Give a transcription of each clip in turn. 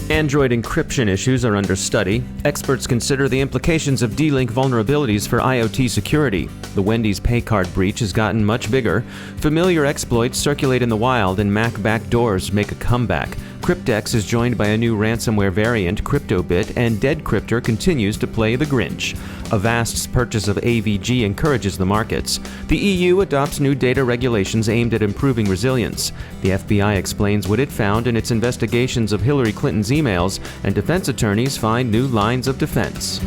Android encryption issues are under study. Experts consider the implications of D-Link vulnerabilities for IoT security. The Wendy's paycard breach has gotten much bigger. Familiar exploits circulate in the wild, and Mac backdoors make a comeback. Cryptex is joined by a new ransomware variant, CryptoBit, and Deadcryptor continues to play the Grinch. Avast's purchase of AVG encourages the markets. The EU adopts new data regulations aimed at improving resilience. The FBI explains what it found in its investigations of Hillary Clinton's emails, and defense attorneys find new lines of defense.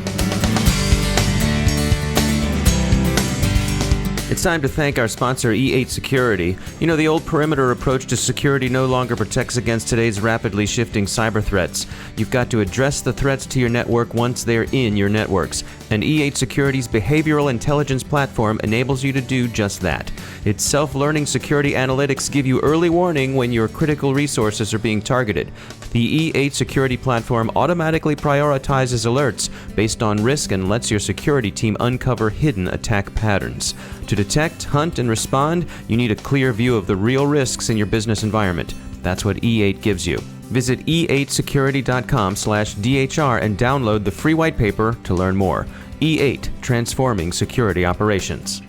It's time to thank our sponsor, E8 Security. You know, the old perimeter approach to security no longer protects against today's rapidly shifting cyber threats. You've got to address the threats to your network once they're in your networks. And E8 Security's behavioral intelligence platform enables you to do just that. Its self-learning security analytics give you early warning when your critical resources are being targeted. The E8 Security platform automatically prioritizes alerts based on risk and lets your security team uncover hidden attack patterns. To detect, hunt, and respond, you need a clear view of the real risks in your business environment. That's what E8 gives you. Visit e8security.com/DHR and download the free white paper to learn more. E8, transforming security operations.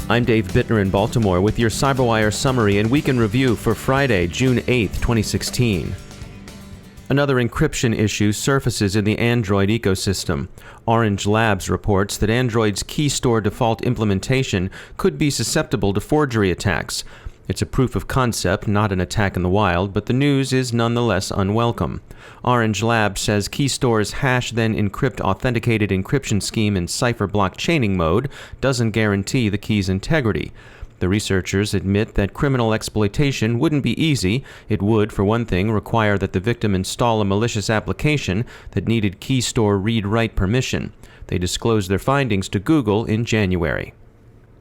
I'm Dave Bittner in Baltimore with your CyberWire summary and week in review for Friday, June 8, 2016. Another encryption issue surfaces in the Android ecosystem. Orange Labs reports that Android's key store default implementation could be susceptible to forgery attacks. It's a proof of concept, not an attack in the wild, but the news is nonetheless unwelcome. Orange Labs says Keystore's hash-then-encrypt authenticated encryption scheme in cipher block chaining mode doesn't guarantee the key's integrity. The researchers admit that criminal exploitation wouldn't be easy. It would, for one thing, require that the victim install a malicious application that needed Keystore read-write permission. They disclosed their findings to Google in January.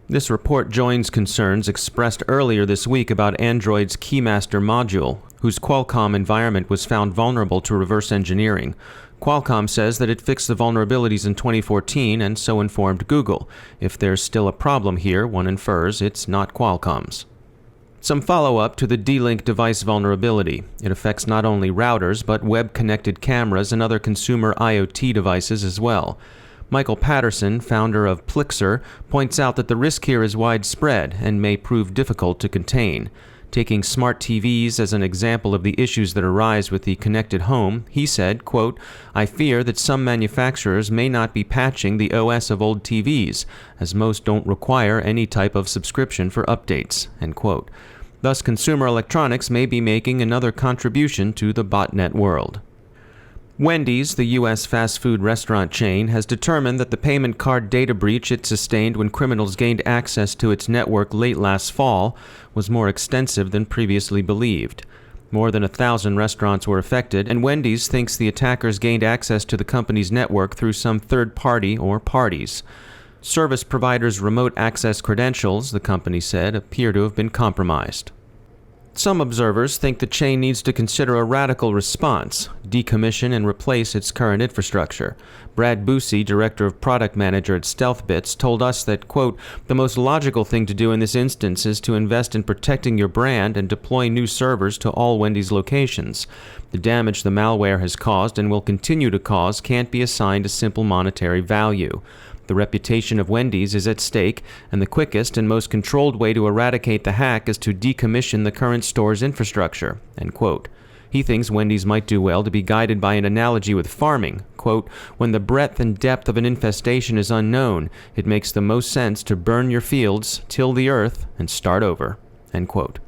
This report joins concerns expressed earlier this week about Android's Keymaster module, whose Qualcomm environment was found vulnerable to reverse engineering. Qualcomm says that it fixed the vulnerabilities in 2014 and so informed Google. If there's still a problem here, one infers it's not Qualcomm's. Some follow-up to the D-Link device vulnerability. It affects not only routers, but web-connected cameras and other consumer IoT devices as well. Michael Patterson, founder of Plixer, points out that the risk here is widespread and may prove difficult to contain. Taking smart TVs as an example of the issues that arise with the connected home, he said, quote, "I fear that some manufacturers may not be patching the OS of old TVs, as most don't require any type of subscription for updates," end quote. Thus, consumer electronics may be making another contribution to the botnet world. Wendy's, the U.S. fast food restaurant chain, has determined that the payment card data breach it sustained when criminals gained access to its network late last fall was more extensive than previously believed. More than 1,000 restaurants were affected, and Wendy's thinks the attackers gained access to the company's network through some third party or parties. Service providers' remote access credentials, the company said, appear to have been compromised. Some observers think the chain needs to consider a radical response, decommission and replace its current infrastructure. Brad Busey, director of product manager at StealthBits, told us that, quote, "The most logical thing to do in this instance is to invest in protecting your brand and deploy new servers to all Wendy's locations. The damage the malware has caused and will continue to cause can't be assigned a simple monetary value. The reputation of Wendy's is at stake, and the quickest and most controlled way to eradicate the hack is to decommission the current store's infrastructure," end quote. He thinks Wendy's might do well to be guided by an analogy with farming. Quote, "When the breadth and depth of an infestation is unknown, it makes the most sense to burn your fields, till the earth, and start over," end quote.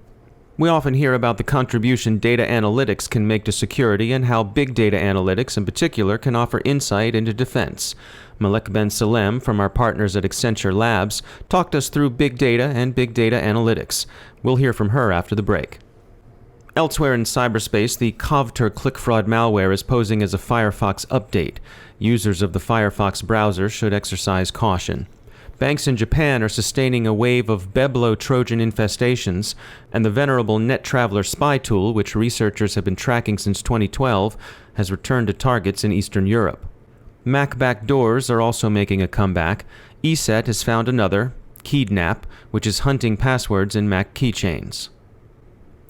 We often hear about the contribution data analytics can make to security and how big data analytics in particular can offer insight into defense. Malek Ben Salem from our partners at Accenture Labs talked us through big data and big data analytics. We'll hear from her after the break. Elsewhere in cyberspace, the Kovter click fraud malware is posing as a Firefox update. Users of the Firefox browser should exercise caution. Banks in Japan are sustaining a wave of Beblo Trojan infestations, and the venerable NetTraveler spy tool, which researchers have been tracking since 2012, has returned to targets in Eastern Europe. Mac backdoors are also making a comeback. ESET has found another. Kidnap, which is hunting passwords in Mac keychains.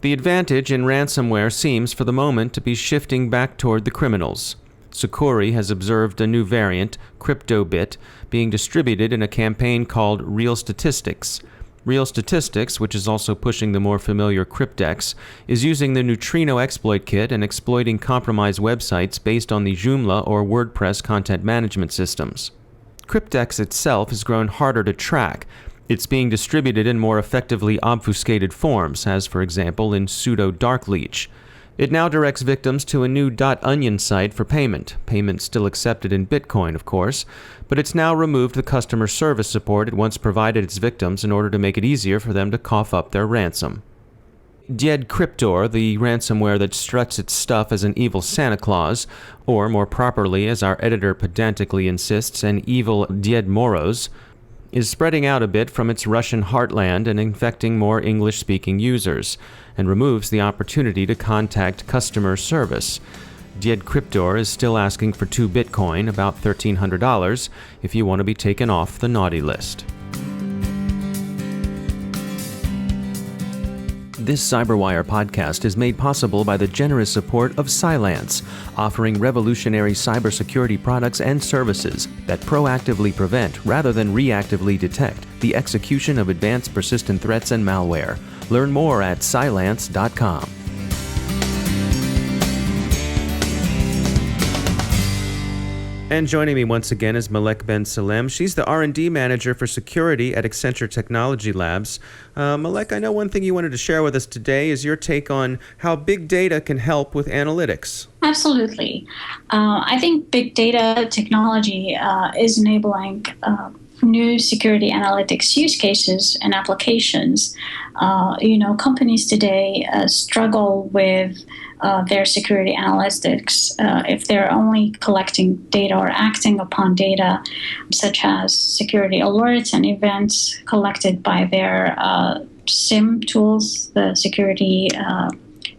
The advantage in ransomware seems, for the moment, to be shifting back toward the criminals. Sucuri has observed a new variant, CryptoBit, being distributed in a campaign called Real Statistics. Real Statistics, which is also pushing the more familiar Cryptex, is using the Neutrino exploit kit and exploiting compromised websites based on the Joomla or WordPress content management systems. Cryptex itself has grown harder to track. It's being distributed in more effectively obfuscated forms, as for example in pseudo-DarkLeech. It now directs victims to a new .onion site for payment. Payment still accepted in Bitcoin, of course, but it's now removed the customer service support it once provided its victims in order to make it easier for them to cough up their ransom. Diedcryptor, the ransomware that struts its stuff as an evil Santa Claus, or more properly, as our editor pedantically insists, an evil Died Moros, is spreading out a bit from its Russian heartland and infecting more English-speaking users, and removes the opportunity to contact customer service. Diedcryptor is still asking for 2 Bitcoin, about $1,300, if you want to be taken off the naughty list. This CyberWire podcast is made possible by the generous support of Cylance, offering revolutionary cybersecurity products and services that proactively prevent, rather than reactively detect, the execution of advanced persistent threats and malware. Learn more at cylance.com. And joining me once again is Malek Ben Salem. She's the R&D manager for security at Accenture Technology Labs. Malek, I know one thing you wanted to share with us today is your take on how big data can help with analytics. Absolutely. I think big data technology is enabling new security analytics use cases and applications. Companies today struggle with their security analytics if they're only collecting data or acting upon data, such as security alerts and events collected by their SIM tools, the security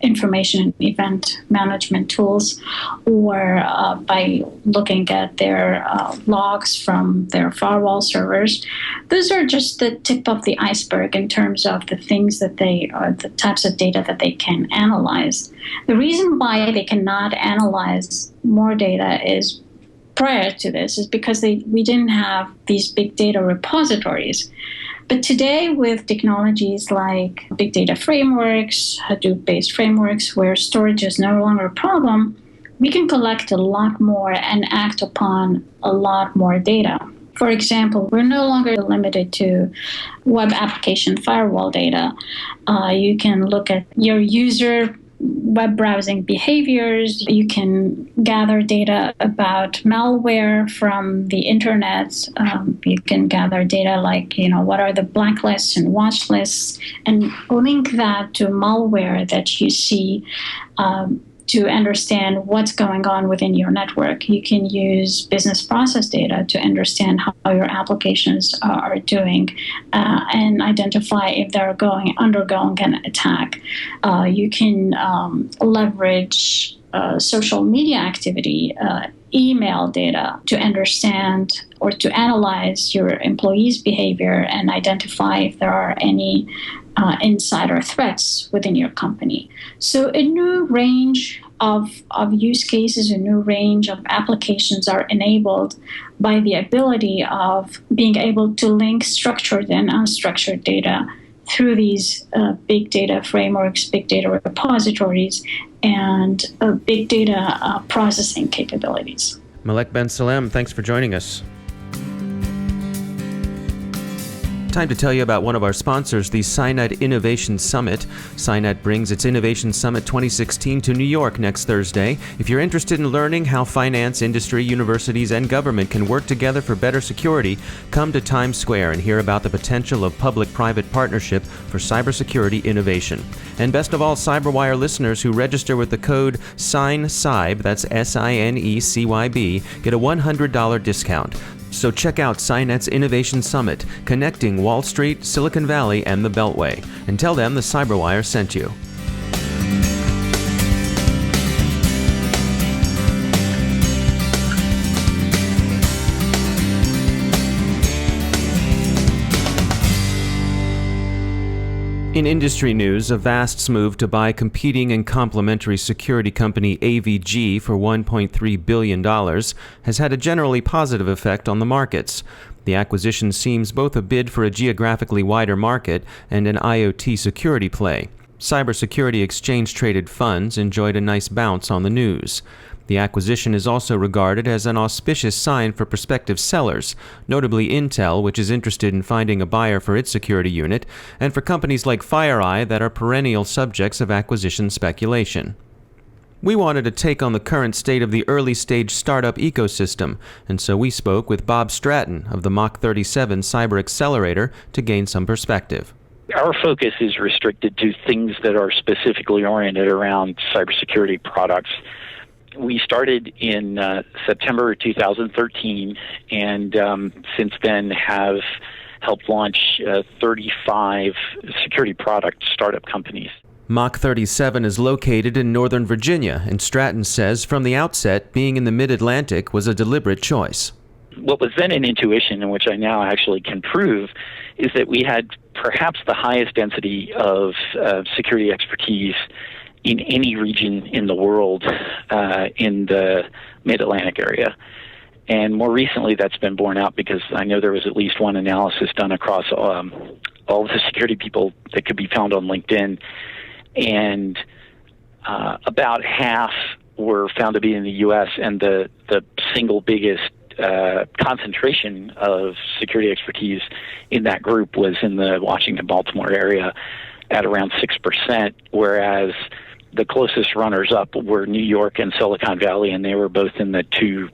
information and event management tools, or by looking at their logs from their firewall servers. Those are just the tip of the iceberg in terms of the things that they are, the types of data that they can analyze. The reason why they cannot analyze more data is prior to this is because we didn't have these big data repositories. But today, with technologies like big data frameworks, Hadoop-based frameworks, where storage is no longer a problem, we can collect a lot more and act upon a lot more data. For example, we're no longer limited to web application firewall data. You can look at your user web browsing behaviors. You can gather data about malware from the internet. You can gather data like, what are the blacklists and watch lists, and link that to malware that you see to understand what's going on within your network. You can use business process data to understand how your applications are doing and identify if they're undergoing an attack. You can leverage social media activity, email data to understand or to analyze your employees' behavior and identify if there are any insider threats within your company. So a new range of use cases, a new range of applications are enabled by the ability of being able to link structured and unstructured data through these big data frameworks, big data repositories, and big data processing capabilities. Malek Ben Salem, thanks for joining us. Time to tell you about one of our sponsors, the CyNet Innovation Summit. CyNet brings its Innovation Summit 2016 to New York next Thursday. If you're interested in learning how finance, industry, universities, and government can work together for better security, come to Times Square and hear about the potential of public-private partnership for cybersecurity innovation. And best of all, CyberWire listeners who register with the code SIGNCYB, that's SINECYB, get a $100 discount. So check out CyNet's Innovation Summit, connecting Wall Street, Silicon Valley, and the Beltway. And tell them the CyberWire sent you. In industry news, Avast's move to buy competing and complementary security company AVG for $1.3 billion has had a generally positive effect on the markets. The acquisition seems both a bid for a geographically wider market and an IoT security play. Cybersecurity exchange-traded funds enjoyed a nice bounce on the news. The acquisition is also regarded as an auspicious sign for prospective sellers, notably Intel, which is interested in finding a buyer for its security unit, and for companies like FireEye that are perennial subjects of acquisition speculation. We wanted to take on the current state of the early-stage startup ecosystem, and so we spoke with Bob Stratton of the Mach 37 Cyber Accelerator to gain some perspective. Our focus is restricted to things that are specifically oriented around cybersecurity products. We started in September 2013, and since then have helped launch 35 security product startup companies. Mach 37 is located in Northern Virginia, and Stratton says from the outset, being in the Mid-Atlantic was a deliberate choice. What was then an intuition, and which I now actually can prove, is that we had perhaps the highest density of security expertise in any region in the world in the Mid-Atlantic area. And more recently, that's been borne out because I know there was at least one analysis done across all of the security people that could be found on LinkedIn, and about half were found to be in the U.S., and the single biggest concentration of security expertise in that group was in the Washington-Baltimore area at around 6%, whereas the closest runners-up were New York and Silicon Valley, and they were both in the 2%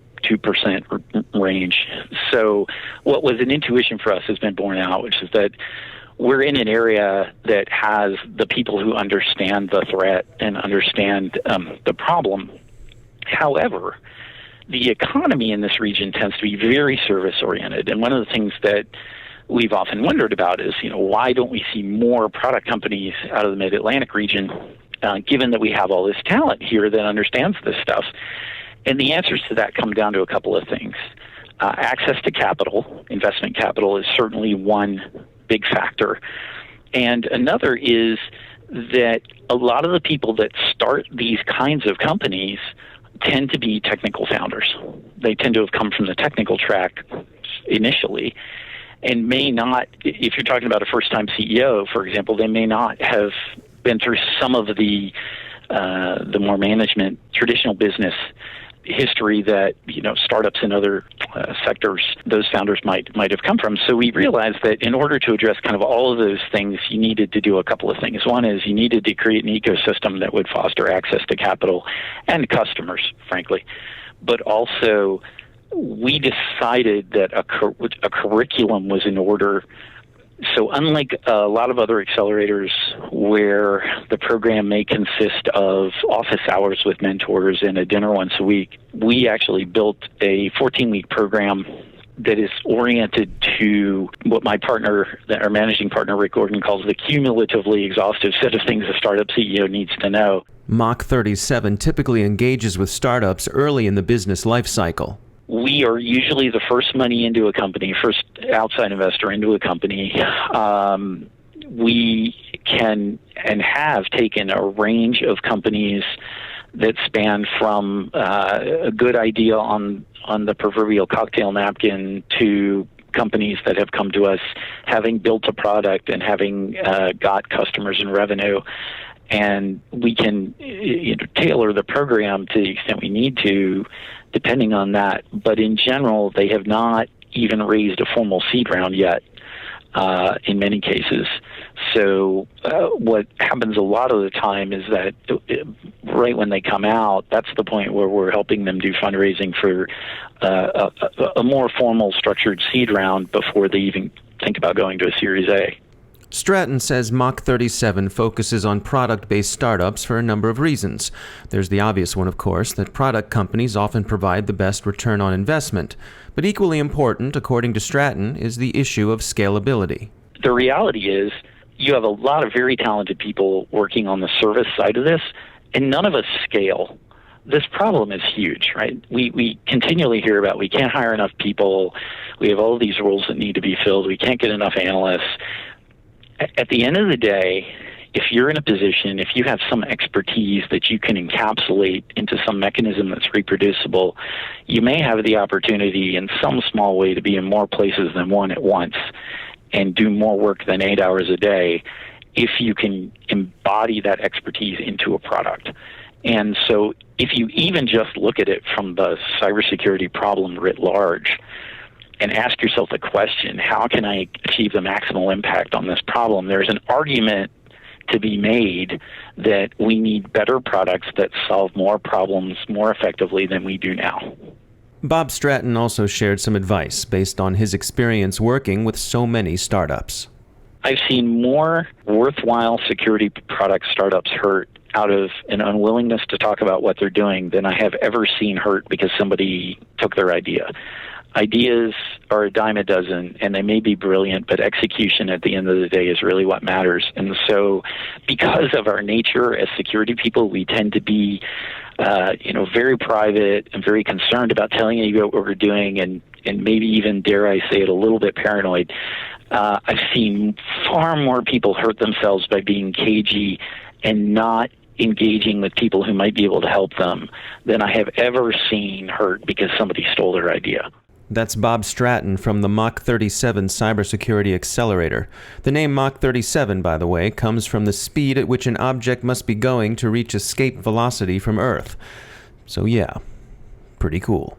range. So what was an intuition for us has been borne out, which is that we're in an area that has the people who understand the threat and understand the problem. However, the economy in this region tends to be very service-oriented, and one of the things that we've often wondered about is, why don't we see more product companies out of the Mid-Atlantic region, given that we have all this talent here that understands this stuff? And the answers to that come down to a couple of things. Access to capital, investment capital, is certainly one big factor. And another is that a lot of the people that start these kinds of companies tend to be technical founders. They tend to have come from the technical track initially, and may not, if you're talking about a first-time CEO, for example, they may not have been through some of the more management, traditional business history that startups in other sectors those founders might have come from. So we realized that in order to address kind of all of those things, you needed to do a couple of things. One is you needed to create an ecosystem that would foster access to capital and customers, frankly. But also, we decided that a curriculum was in order. So unlike a lot of other accelerators where the program may consist of office hours with mentors and a dinner once a week, we actually built a 14-week program that is oriented to what my partner, our managing partner, Rick Gordon, calls the cumulatively exhaustive set of things a startup CEO needs to know. Mach 37 typically engages with startups early in the business life cycle. We are usually the first money into a company, first outside investor into a company. We can and have taken a range of companies that span from a good idea on the proverbial cocktail napkin to companies that have come to us having built a product and having got customers and revenue. And we can tailor the program to the extent we need to, depending on that. But in general, they have not even raised a formal seed round yet in many cases. So what happens a lot of the time is that right when they come out, that's the point where we're helping them do fundraising for a more formal structured seed round before they even think about going to a Series A. Stratton says Mach 37 focuses on product-based startups for a number of reasons. There's the obvious one, of course, that product companies often provide the best return on investment. But equally important, according to Stratton, is the issue of scalability. The reality is you have a lot of very talented people working on the service side of this, and none of us scale. This problem is huge, right? We continually hear about we can't hire enough people, we have all these roles that need to be filled, we can't get enough analysts. at the end of the day, if you're in a position, if you have some expertise that you can encapsulate into some mechanism that's reproducible, you may have the opportunity in some small way to be in more places than one at once and do more work than 8 hours a day if you can embody that expertise into a product. And so if you even just look at it from the cybersecurity problem writ large and ask yourself the question, how can I achieve the maximal impact on this problem? There's an argument to be made that we need better products that solve more problems more effectively than we do now. Bob Stratton also shared some advice based on his experience working with so many startups. I've seen more worthwhile security product startups hurt out of an unwillingness to talk about what they're doing than I have ever seen hurt because somebody took their idea. Ideas are a dime a dozen, and they may be brilliant, but execution at the end of the day is really what matters. And so because of our nature as security people, we tend to be very private and very concerned about telling you what we're doing and maybe even, dare I say it, a little bit paranoid. I've seen far more people hurt themselves by being cagey and not engaging with people who might be able to help them than I have ever seen hurt because somebody stole their idea. That's Bob Stratton from the Mach 37 Cybersecurity Accelerator. The name Mach 37, by the way, comes from the speed at which an object must be going to reach escape velocity from Earth. So yeah, pretty cool.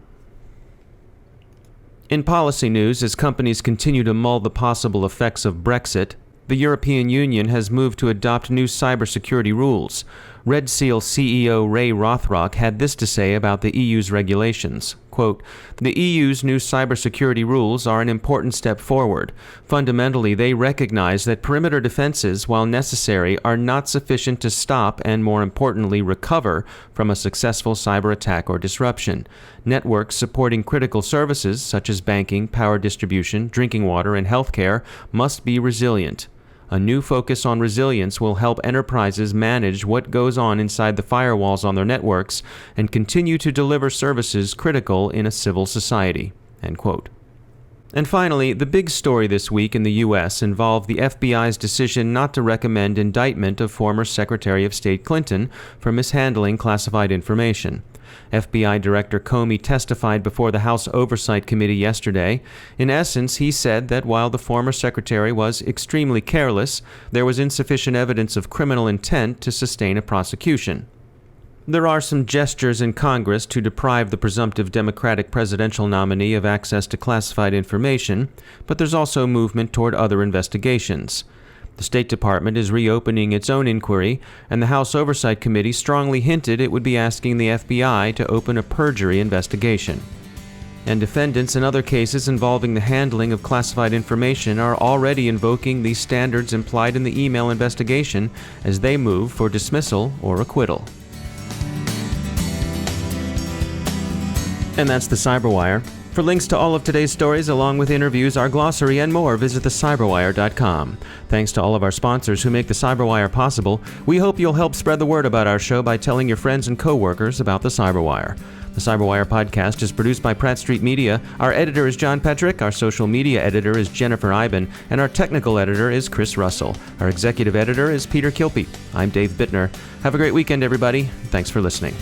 In policy news, as companies continue to mull the possible effects of Brexit, the European Union has moved to adopt new cybersecurity rules. Red Seal CEO Ray Rothrock had this to say about the EU's regulations. Quote, "The EU's new cybersecurity rules are an important step forward. Fundamentally, they recognize that perimeter defenses, while necessary, are not sufficient to stop and, more importantly, recover from a successful cyber attack or disruption. Networks supporting critical services, such as banking, power distribution, drinking water, and healthcare, must be resilient. A new focus on resilience will help enterprises manage what goes on inside the firewalls on their networks and continue to deliver services critical in a civil society." End quote. And finally, the big story this week in the U.S. involved the FBI's decision not to recommend indictment of former Secretary of State Clinton for mishandling classified information. FBI Director Comey testified before the House Oversight Committee yesterday. In essence, he said that while the former secretary was extremely careless, there was insufficient evidence of criminal intent to sustain a prosecution. There are some gestures in Congress to deprive the presumptive Democratic presidential nominee of access to classified information, but there's also movement toward other investigations. The State Department is reopening its own inquiry, and the House Oversight Committee strongly hinted it would be asking the FBI to open a perjury investigation. And defendants in other cases involving the handling of classified information are already invoking the standards implied in the email investigation as they move for dismissal or acquittal. And that's the CyberWire. For links to all of today's stories, along with interviews, our glossary, and more, visit thecyberwire.com. Thanks to all of our sponsors who make the CyberWire possible. We hope you'll help spread the word about our show by telling your friends and coworkers about the CyberWire. The CyberWire podcast is produced by Pratt Street Media. Our editor is John Petrick, our social media editor is Jennifer Iben, and our technical editor is Chris Russell. Our executive editor is Peter Kilpe. I'm Dave Bittner. Have a great weekend, everybody. Thanks for listening.